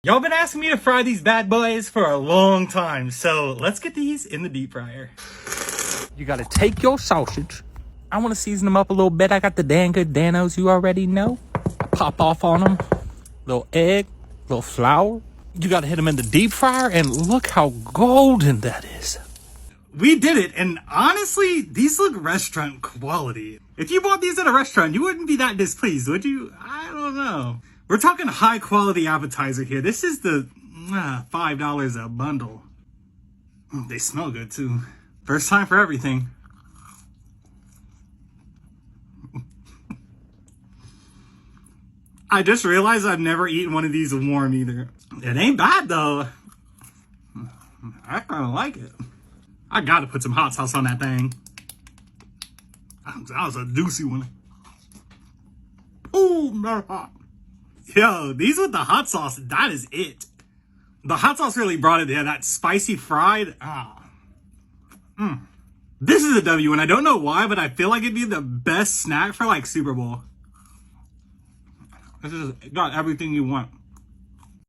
Y'all been asking me to fry these bad boys for a long time, so let's get these in the deep fryer. You gotta take your sausage. I wanna season them up a little bit. I got the Dan Good Danos you already know. Pop off on them. Little egg, little flour. You gotta hit them in the deep fryer, and look how golden that is. We did it, and honestly, these look restaurant quality. If you bought these at a restaurant, you wouldn't be that displeased, would you? I don't know. We're talking high quality appetizer here. This is the $5 a bundle. They smell good too. First time for everything. I just realized I've never eaten one of these warm either. It ain't bad though. I kind of like it. I gotta put some hot sauce on that thing. That was a juicy one. Ooh, they're hot. Yo, these with the hot sauce, that is it. The hot sauce really brought it there. That spicy fried. This is a W, and I don't know why, but I feel like it'd be the best snack for like Super Bowl. This is got everything you want.